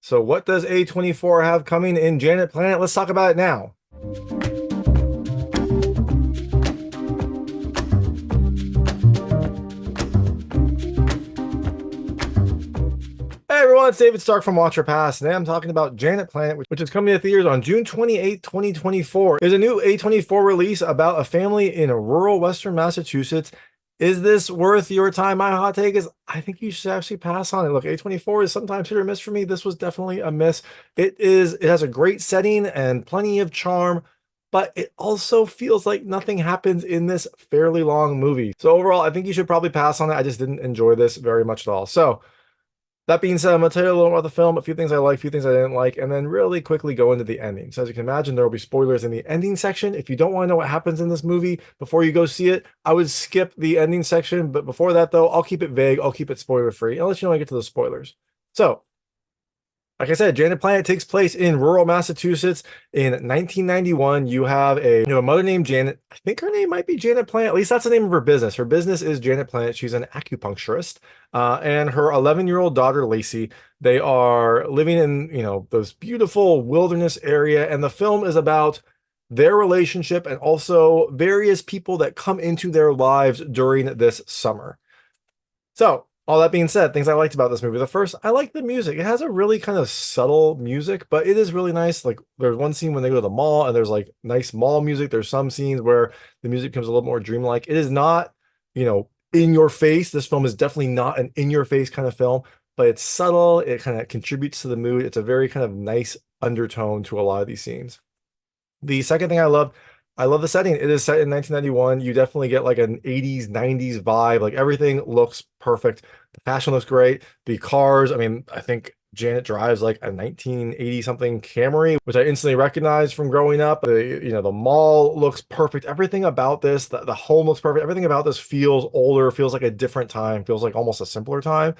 So what does A24 have coming in Janet Planet? Let's talk about it now. Hey everyone, it's David Stark from Watch Your Pass. Today I'm talking about Janet Planet, which is coming to theaters on June 28, 2024. There's a new A24 release about a family in rural Western Massachusetts. Is this worth your time? My hot take is I think you should actually pass on it. Look, A24 is sometimes hit or miss for me. This was definitely a miss. It has a great setting and plenty of charm, but it also feels like nothing happens in this fairly long movie. So overall, I think you should probably pass on it. I just didn't enjoy this very much at all. So that being said, I'm going to tell you a little about the film, a few things I like, a few things I didn't like, and then really quickly go into the ending. So as you can imagine, there will be spoilers in the ending section. If you don't want to know what happens in this movie before you go see it, I would skip the ending section. But before that, though, I'll keep it vague. I'll keep it spoiler-free. I'll let you know when I get to the spoilers. So, like I said, Janet Planet takes place in rural Massachusetts in 1991. You have a mother named Janet. I think her name might be Janet Planet. At least that's the name of her business. Her business is Janet Planet. She's an acupuncturist. And her 11-year-old daughter, Lacy, they are living in, those beautiful wilderness area. And the film is about their relationship and also various people that come into their lives during this summer. So, all that being said, things I liked about this movie. The first, I like the music. It has a really kind of subtle music, but it is really nice. Like there's one scene when they go to the mall and there's like nice mall music. There's some scenes where the music becomes a little more dreamlike. It is not, in your face. This film is definitely not an in your face kind of film, but it's subtle. It kind of contributes to the mood. It's a very kind of nice undertone to a lot of these scenes. The second thing I love the setting. It is set in 1991. You definitely get like an 80s, 90s vibe. Like everything looks perfect. The fashion looks great. The cars, I mean, I think Janet drives like a 1980 something Camry, which I instantly recognized from growing up. The mall looks perfect. Everything about this, the home looks perfect. Everything about this feels older, feels like a different time, feels like almost a simpler time.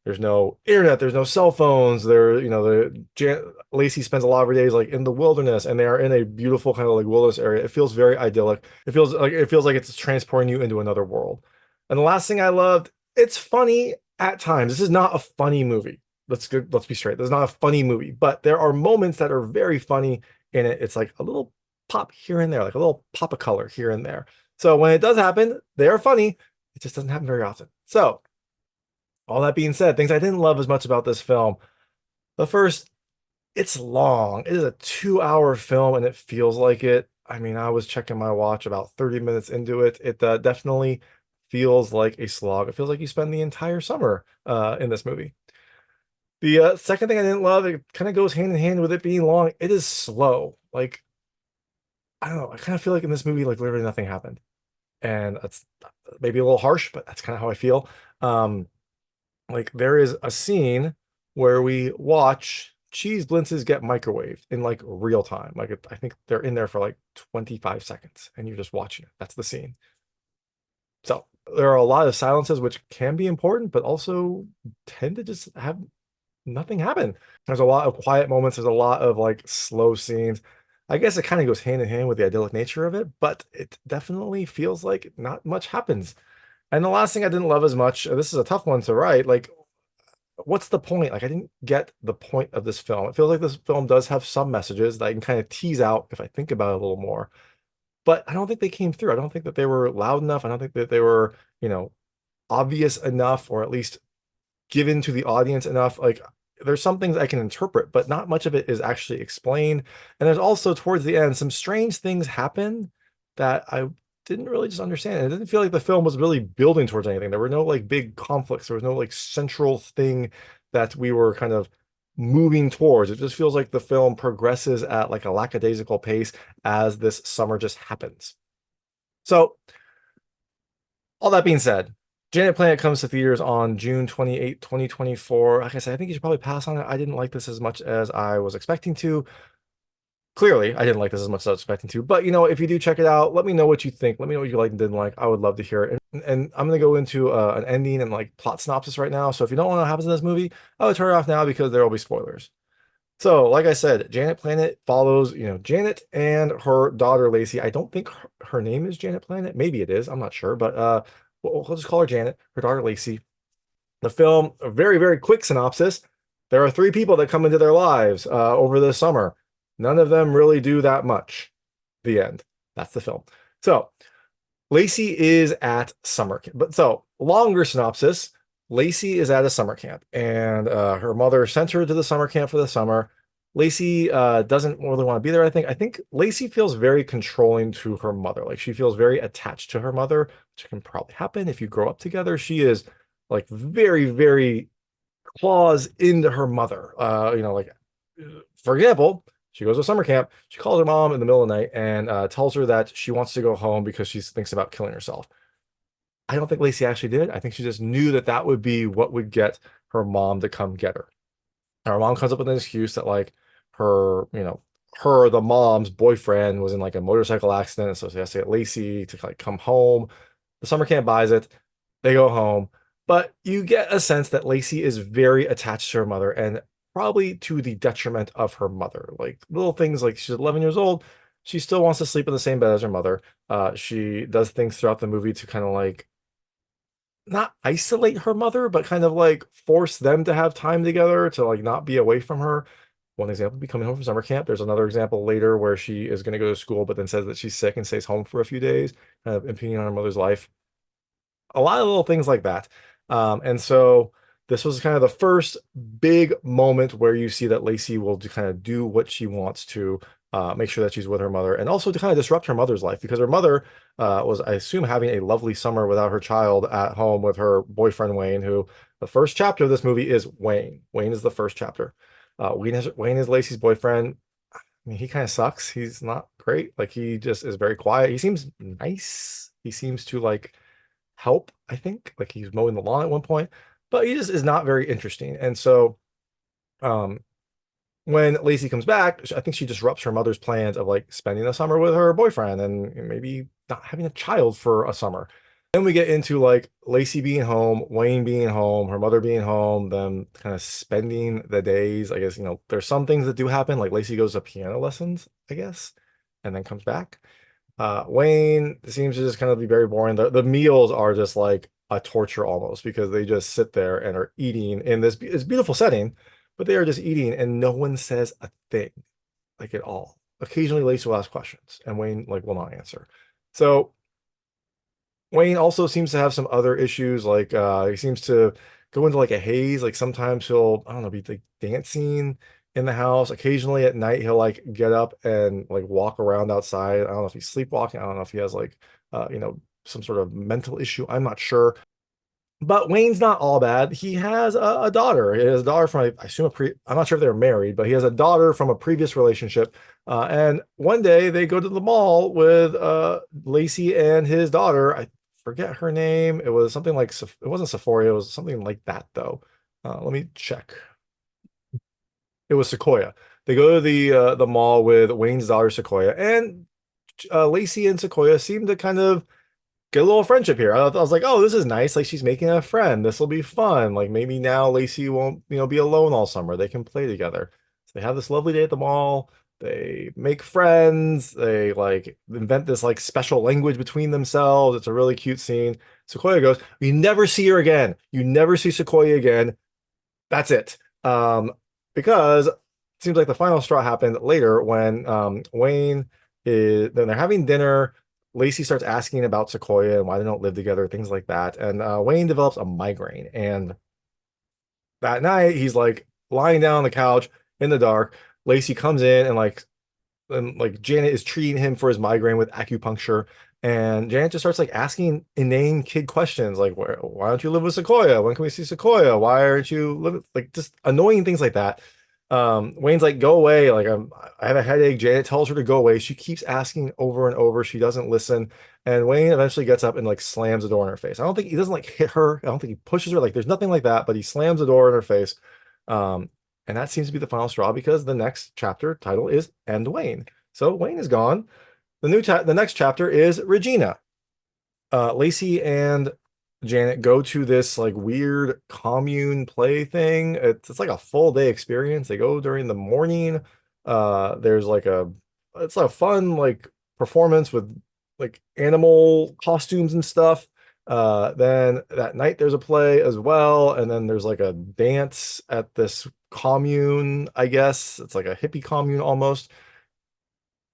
There's no internet, there's no cell phones. Lacy spends a lot of her days like in the wilderness, and they are in a beautiful kind of like wilderness area. It feels very idyllic. It feels like it's transporting you into another world. And the last thing I loved, it's funny at times. This is not a funny movie. Let's be straight. This is not a funny movie, but there are moments that are very funny in it. It's like a little pop here and there, like a little pop of color here and there. So when it does happen, they are funny. It just doesn't happen very often. So all that being said, things I didn't love as much about this film. The first, it's long. It is a 2-hour film and it feels like it. I mean, I was checking my watch about 30 minutes into it. It definitely feels like a slog. It feels like you spend the entire summer in this movie. The second thing I didn't love, it kind of goes hand in hand with it being long. It is slow. Like, I don't know. I kind of feel like in this movie, like literally nothing happened. And that's maybe a little harsh, but that's kind of how I feel. Like there is a scene where we watch cheese blintzes get microwaved in like real time. Like I think they're in there for like 25 seconds and you're just watching it. That's the scene. So there are a lot of silences which can be important, but also tend to just have nothing happen. There's a lot of quiet moments. There's a lot of like slow scenes. I guess it kind of goes hand in hand with the idyllic nature of it, but it definitely feels like not much happens. And the last thing I didn't love as much, this is a tough one to write, like, what's the point? Like, I didn't get the point of this film. It feels like this film does have some messages that I can kind of tease out if I think about it a little more, but I don't think they came through. I don't think that they were loud enough. I don't think that they were, obvious enough, or at least given to the audience enough. Like, there's some things I can interpret, but not much of it is actually explained. And there's also towards the end, some strange things happen that I didn't really just understand. It didn't feel like the film was really building towards anything. There were no like big conflicts. There was no like central thing that we were kind of moving towards. It just feels like the film progresses at like a lackadaisical pace as this summer just happens. So all that being said, Janet Planet comes to theaters on June 28, 2024. Like I said, I think you should probably pass on it. I didn't like this as much as I was expecting to. Clearly, I didn't like this as much as I was expecting to. But, if you do check it out, let me know what you think. Let me know what you liked and didn't like. I would love to hear it. And I'm going to go into an ending and like plot synopsis right now. So if you don't want to know what happens in this movie, I would turn it off now because there will be spoilers. So, like I said, Janet Planet follows, Janet and her daughter Lacy. I don't think her name is Janet Planet. Maybe it is. I'm not sure, but we'll just call her Janet. Her daughter Lacy. The film, a very, very quick synopsis. there are three people that come into their lives over the summer. None of them really do that much. The end. That's the film. So Lacy is at summer camp. But so longer synopsis. Lacy is at a summer camp, and her mother sent her to the summer camp for the summer. Lacy doesn't really want to be there, I think. I think Lacy feels very controlling to her mother. Like she feels very attached to her mother, which can probably happen if you grow up together. She is like very, very claws into her mother. Like for example, she goes to summer camp. She calls her mom in the middle of the night and tells her that she wants to go home because she thinks about killing herself. I don't think Lacy actually did. I think she just knew that that would be what would get her mom to come get her. And her mom comes up with an excuse that like the mom's boyfriend was in like a motorcycle accident, so she has to get Lacy to like come home. The summer camp buys it. They go home, but you get a sense that Lacy is very attached to her mother and probably to the detriment of her mother. Like little things like she's 11 years old. She still wants to sleep in the same bed as her mother. She does things throughout the movie to kind of like not isolate her mother, but kind of like force them to have time together to like not be away from her. One example, be coming home from summer camp. There's another example later where she is going to go to school, but then says that she's sick and stays home for a few days, kind of impeding on her mother's life. A lot of little things like that. And so this was kind of the first big moment where you see that Lacy will kind of do what she wants to make sure that she's with her mother, and also to kind of disrupt her mother's life because her mother was, I assume, having a lovely summer without her child at home with her boyfriend Wayne, who the first chapter of this movie is Wayne. Wayne is the first chapter. Wayne is Lacy's boyfriend. I mean, he kind of sucks. He's not great. Like he just is very quiet. He seems nice. He seems to like help, I think. Like he's mowing the lawn at one point, but he just is not very interesting. And so um when Lacy comes back, I think she disrupts her mother's plans of like spending the summer with her boyfriend and maybe not having a child for a summer. Then we get into like Lacy being home, Wayne being home, her mother being home, them kind of spending the days. I guess, there's some things that do happen, like Lacy goes to piano lessons, I guess, and then comes back. Wayne seems to just kind of be very boring. The meals are just like a torture almost because they just sit there and are eating in this beautiful setting, but they are just eating and no one says a thing, like at all. Occasionally Lacey will ask questions and Wayne like will not answer. So Wayne also seems to have some other issues, like he seems to go into like a haze. Like sometimes he'll, I don't know, be like dancing in the house. Occasionally at night he'll like get up and like walk around outside. I don't know if he's sleepwalking. I don't know if he has like some sort of mental issue. I'm not sure. But Wayne's not all bad. He has a daughter. He has a daughter from, I assume, I'm not sure if they're married, but he has a daughter from a previous relationship. And one day they go to the mall with Lacy and his daughter. I forget her name. It was something like, it wasn't Sephora. It was something like that, though. Let me check. It was Sequoia. They go to the mall with Wayne's daughter, Sequoia, and Lacy and Sequoia seem to kind of get a little friendship here. I was like, oh, this is nice. Like she's making a friend. This will be fun. Like maybe now Lacy won't, be alone all summer. They can play together. So they have this lovely day at the mall. They make friends. They like invent this like special language between themselves. It's a really cute scene. Sequoia goes, you never see her again. You never see Sequoia again. That's it. Because it seems like the final straw happened later when Wayne is, then they're having dinner. Lacy starts asking about Sequoia and why they don't live together, things like that. And Wayne develops a migraine. And that night, he's like lying down on the couch in the dark. Lacy comes in and Janet is treating him for his migraine with acupuncture. And Janet just starts like asking inane kid questions like, why don't you live with Sequoia? When can we see Sequoia? Why aren't you living? Like just annoying things like that. Wayne's like, go away. Like I have a headache. Janet tells her to go away. She keeps asking over and over. She doesn't listen. And Wayne eventually gets up and like slams the door in her face. I don't think he doesn't like hit her. I don't think he pushes her. Like there's nothing like that, but he slams the door in her face. And that seems to be the final straw because the next chapter title is End Wayne. So Wayne is gone. The next chapter is Regina. Lacy and Janet go to this like weird commune play thing. It's like a full day experience. They go during the morning. There's like it's a fun like performance with like animal costumes and stuff. Then that night there's a play as well, and then there's like a dance at this commune, I guess. It's like a hippie commune almost.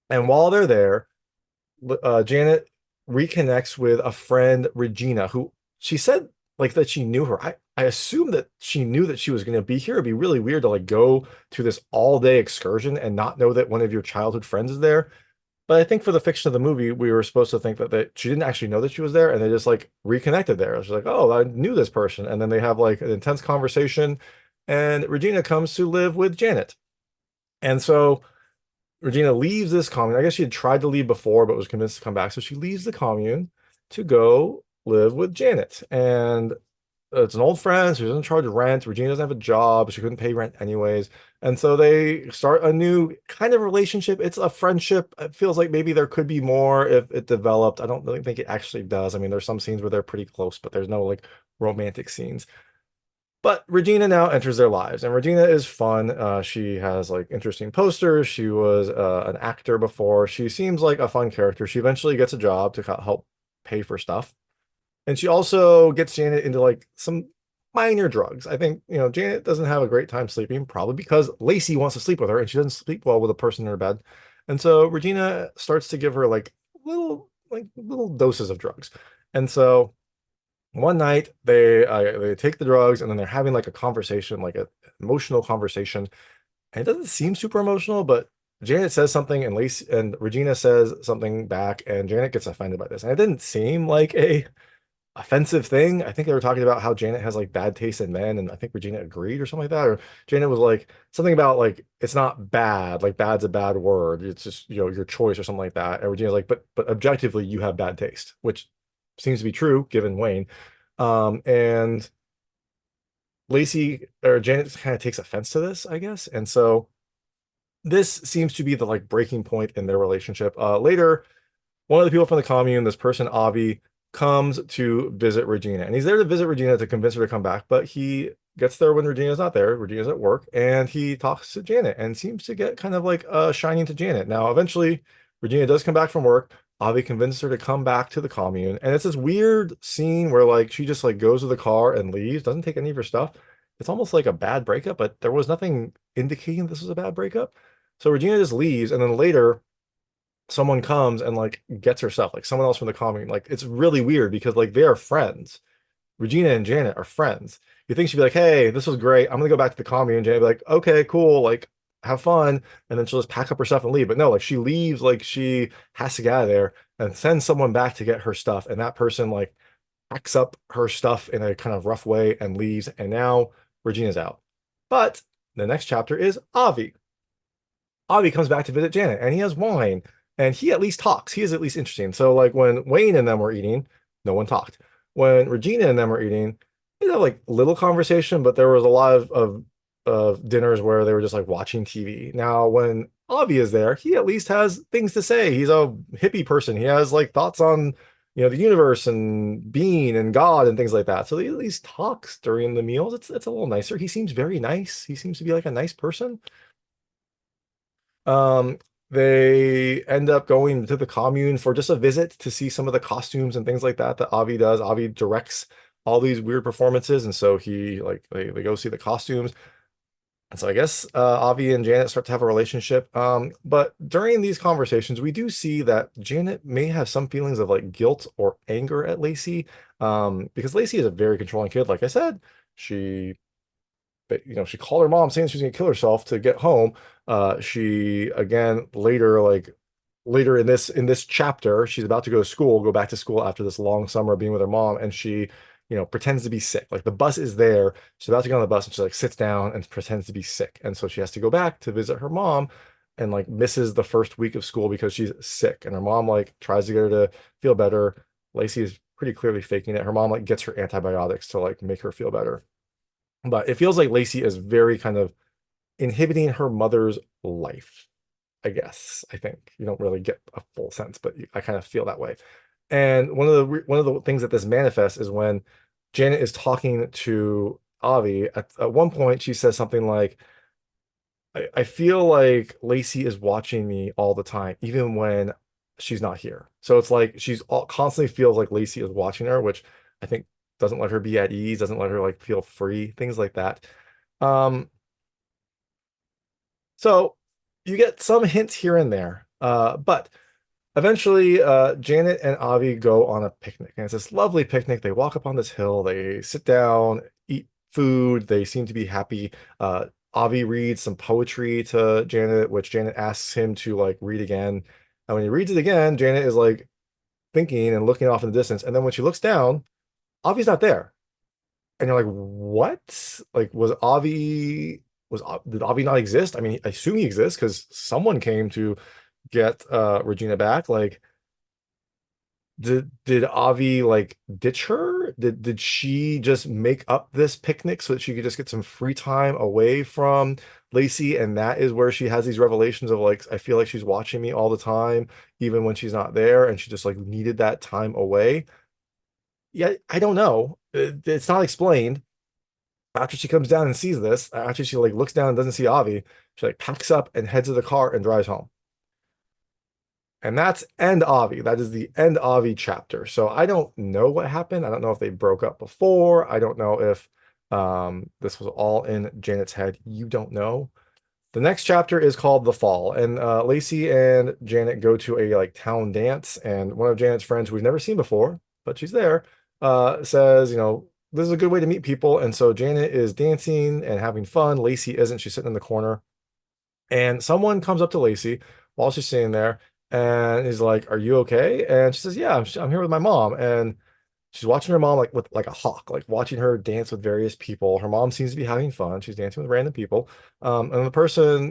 And while they're there, Janet reconnects with a friend, Regina, who she said like that she knew her. I assume that she knew that she was going to be here. It'd be really weird to like go to this all day excursion and not know that one of your childhood friends is there. But I think for the fiction of the movie, we were supposed to think that she didn't actually know that she was there, and they just like reconnected there. She's like, "Oh, I knew this person," and then they have like an intense conversation, and Regina comes to live with Janet, and so Regina leaves this commune. I guess she had tried to leave before, but was convinced to come back. So she leaves the commune to go live with Janet. And it's an old friend, so she doesn't charge rent. Regina doesn't have a job. She couldn't pay rent anyways. And so they start a new kind of relationship. It's a friendship. It feels like maybe there could be more if it developed. I don't really think it actually does. I mean, there's some scenes where they're pretty close, but there's no like romantic scenes. But Regina now enters their lives, and Regina is fun. She has like interesting posters. She was an actor before. She seems like a fun character. She eventually gets a job to help pay for stuff, and she also gets Janet into like some minor drugs. I think, Janet doesn't have a great time sleeping, probably because Lacy wants to sleep with her, and she doesn't sleep well with a person in her bed. And so Regina starts to give her little doses of drugs, and so one night they take the drugs and then they're having like a conversation, like an emotional conversation. And it doesn't seem super emotional, but Janet says something and Lacey and Regina says something back, and Janet gets offended by this. And it didn't seem like a offensive thing. I think they were talking about how Janet has like bad taste in men, and I think Regina agreed or something like that. Or Janet was like something about like it's not bad, like bad's a bad word. It's just your choice or something like that. And Regina's like, but objectively you have bad taste, which seems to be true given Wayne. And Lacy or Janet kind of takes offense to this, I guess. And so this seems to be the like breaking point in their relationship. Later, one of the people from the commune, this person, Avi, comes to visit Regina. And he's there to visit Regina to convince her to come back. But he gets there when Regina's not there. Regina's at work. And he talks to Janet and seems to get kind of like shining to Janet. Now, eventually, Regina does come back from work. Avi convinces her to come back to the commune. And it's this weird scene where like she just like goes to the car and leaves, doesn't take any of her stuff. It's almost like a bad breakup, but there was nothing indicating this was a bad breakup. So Regina just leaves, and then later someone comes and like gets her stuff, like someone else from the commune. Like it's really weird because like they are friends. Regina and Janet are friends. You think she'd be like, "Hey, this was great. I'm gonna go back to the commune." And Janet be like, "Okay, cool. Like have fun." And then she'll just pack up her stuff and leave. But no, like she leaves, like she has to get out of there and sends someone back to get her stuff. And that person like packs up her stuff in a kind of rough way and leaves. And now Regina's out. But the next chapter is Avi. Avi comes back to visit Janet and he has wine and he at least talks. He is at least interesting. So like when Wayne and them were eating, no one talked. When Regina and them were eating, they had like little conversation, but there was a lot of dinners where they were just like watching TV. Now when Avi is there, he at least has things to say. He's a hippie person. He has like thoughts on the universe and being and God and things like that. So he at least talks during the meals. It's a little nicer. He seems very nice. He seems to be like a nice person. Um, they end up going to the commune for just a visit to see some of the costumes and things like that Avi does. Avi directs all these weird performances, and so he like they go see the costumes. And so I guess Avi and Janet start to have a relationship. But during these conversations, we do see that Janet may have some feelings of like guilt or anger at Lacy, because Lacy is a very controlling kid. Like I said, she but she called her mom saying she's gonna kill herself to get home. She again later in this chapter, she's about to go back to school after this long summer of being with her mom, and she pretends to be sick. Like the bus is there, she's about to get on the bus, and she like sits down and pretends to be sick, and so she has to go back to visit her mom, and like misses the first week of school because she's sick, and her mom like tries to get her to feel better. Lacy is pretty clearly faking it. Her mom like gets her antibiotics to like make her feel better. But it feels like Lacy is very kind of inhibiting her mother's life, I guess. I think you don't really get a full sense, but I kind of feel that way. And one of the things that this manifests is when Janet is talking to Avi. At one point, she says something like, I feel like Lacy is watching me all the time, even when she's not here. So it's like constantly feels like Lacy is watching her, which I think doesn't let her be at ease, doesn't let her like feel free, things like that. Um, So you get some hints here and there, but eventually, Janet and Avi go on a picnic, and it's this lovely picnic. They walk up on this hill, they sit down, eat food, they seem to be happy. Avi reads some poetry to Janet, which Janet asks him to like read again. And when he reads it again, Janet is like thinking and looking off in the distance. And then when she looks down, Avi's not there. And you're like, what? Like, did Avi not exist? I mean, I assume he exists because someone came to get Regina back. Like, did Avi like ditch her? Did she just make up this picnic so that she could just get some free time away from Lacy? And that is where she has these revelations of like, I feel like she's watching me all the time, even when she's not there, and she just like needed that time away. Yeah, I don't know. It's not explained. After she comes down and sees this, after she like looks down and doesn't see Avi, she like packs up and heads to the car and drives home. And that's end Avi. That is the end Avi chapter. So I don't know what happened. I don't know if they broke up before. I don't know if this was all in Janet's head. You don't know. The next chapter is called The Fall, and Lacy and Janet go to a like town dance, and one of Janet's friends who we've never seen before, but she's there, says, this is a good way to meet people. And so Janet is dancing and having fun. Lacy isn't. She's sitting in the corner. And someone comes up to Lacy while she's sitting there and is like, "Are you okay?" And she says, "Yeah, I'm here with my mom." And she's watching her mom like with like a hawk, like watching her dance with various people. Her mom seems to be having fun. She's dancing with random people. And the person,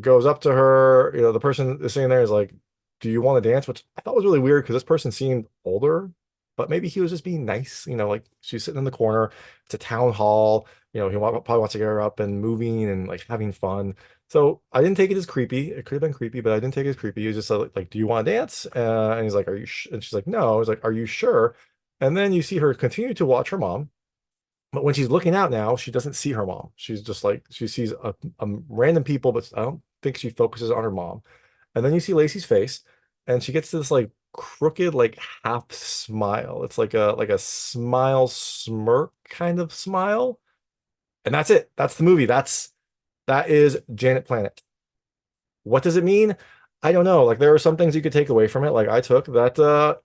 goes up to her, the person is sitting there is like, "Do you want to dance?" Which I thought was really weird because this person seemed older, but maybe he was just being nice. Like she's sitting in the corner. It's a town hall. Probably wants to get her up and moving and like having fun. So I didn't take it as creepy. It could have been creepy, but I didn't take it as creepy. He was just like, "Do you want to dance?" And he's like, "Are you?" And she's like, "No." He's like, "Are you sure?" And then you see her continue to watch her mom. But when she's looking out now, she doesn't see her mom. She's just like, she sees a random people, but I don't think she focuses on her mom. And then you see Lacy's face, and she gets this like crooked, like half smile. It's like a smile smirk kind of smile. And that's it. That's the movie. That is Janet Planet. What does it mean? I don't know. Like there are some things you could take away from it. Like I took that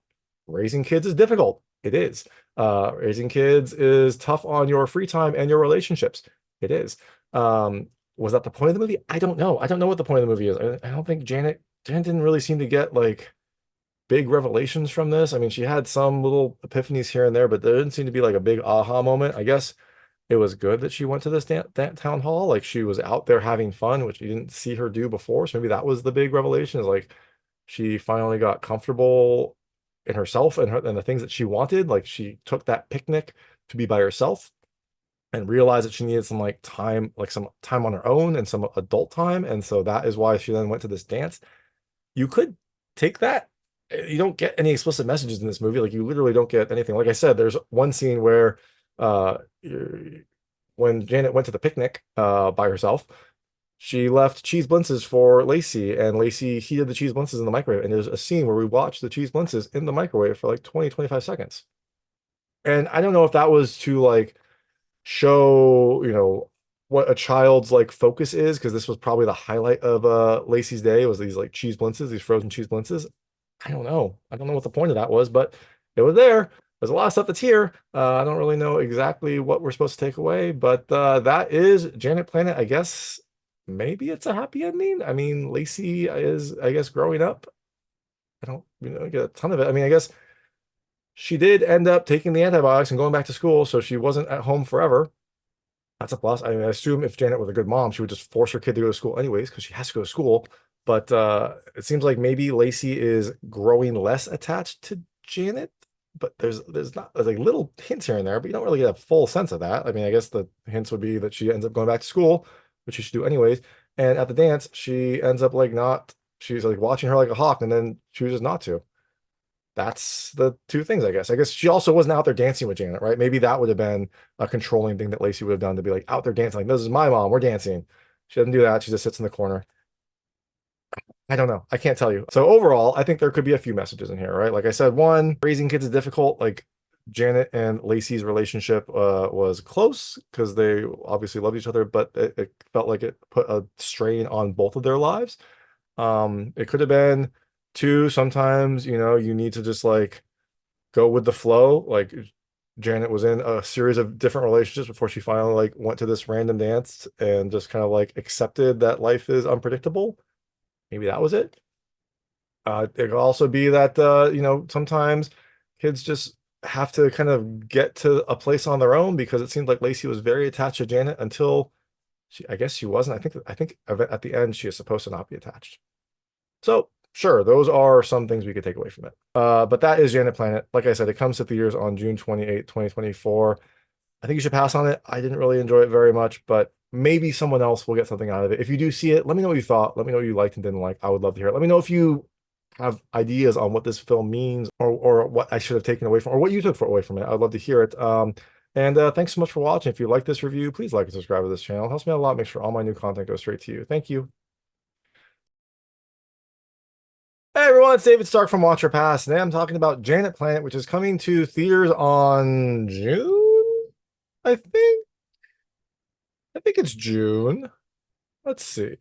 raising kids is difficult. It is. Raising kids is tough on your free time and your relationships. It is. Was that the point of the movie? I don't know. I don't know what the point of the movie is. I don't think Janet didn't really seem to get like big revelations from this. I mean, she had some little epiphanies here and there, but there didn't seem to be like a big aha moment. I guess it was good that she went to this that town hall. Like she was out there having fun, which you didn't see her do before. So maybe that was the big revelation is like she finally got comfortable in herself and the things that she wanted. Like she took that picnic to be by herself and realized that she needed some like time, like some time on her own and some adult time. And so that is why she then went to this dance. You could take that. You don't get any explicit messages in this movie. Like you literally don't get anything. Like I said, there's one scene where uh when Janet went to the picnic by herself, she left cheese blintzes for Lacy, and Lacy heated the cheese blintzes in the microwave. And there's a scene where we watch the cheese blintzes in the microwave for like 20, 25 seconds. And I don't know if that was to like show, what a child's like focus is, because this was probably the highlight of Lacy's day was these like cheese blintzes, these frozen cheese blintzes. I don't know. I don't know what the point of that was, but it was there. There's a lot of stuff that's here. I don't really know exactly what we're supposed to take away, but that is Janet Planet. I guess maybe it's a happy ending. I mean, Lacy is, I guess, growing up. I don't, get a ton of it. I mean, I guess she did end up taking the antibiotics and going back to school, so she wasn't at home forever. That's a plus. I mean, I assume if Janet was a good mom, she would just force her kid to go to school anyways, because she has to go to school. But it seems like maybe Lacy is growing less attached to Janet. But there's like little hints here and there, but you don't really get a full sense of that. I mean, I guess the hints would be that she ends up going back to school, which she should do anyways. And at the dance, she ends up like not, she's like watching her like a hawk and then chooses not to. That's the two things, I guess. I guess she also wasn't out there dancing with Janet, right? Maybe that would have been a controlling thing that Lacy would have done to be like out there dancing, like, "This is my mom, we're dancing." She doesn't do that. She just sits in the corner. I don't know. I can't tell you. So overall, I think there could be a few messages in here, right? Like I said, one, raising kids is difficult. Like Janet and Lacy's relationship was close because they obviously loved each other, but it felt like it put a strain on both of their lives. It could have been two. Sometimes, you need to just like go with the flow. Like Janet was in a series of different relationships before she finally like went to this random dance and just kind of like accepted that life is unpredictable. Maybe that was it. It could also be that sometimes kids just have to kind of get to a place on their own because it seemed like Lacy was very attached to Janet until I guess she wasn't. I think at the end she is supposed to not be attached. So sure, those are some things we could take away from it. But that is Janet Planet. Like I said, it comes to theaters on June 28th, 2024. I think you should pass on it. I didn't really enjoy it very much, but maybe someone else will get something out of it. If you do see it, let me know what you thought. Let me know what you liked and didn't like. I would love to hear it. Let me know if you have ideas on what this film means or what I should have taken away from or what you took away from it. I'd love to hear it. And thanks so much for watching. If you like this review, please like and subscribe to this channel. It helps me out a lot. Make sure all my new content goes straight to you. Thank you. Hey everyone, it's David Stark from Watch Your Pass. Today I'm talking about Janet Planet, which is coming to theaters on June, I think. I think it's June. Let's see.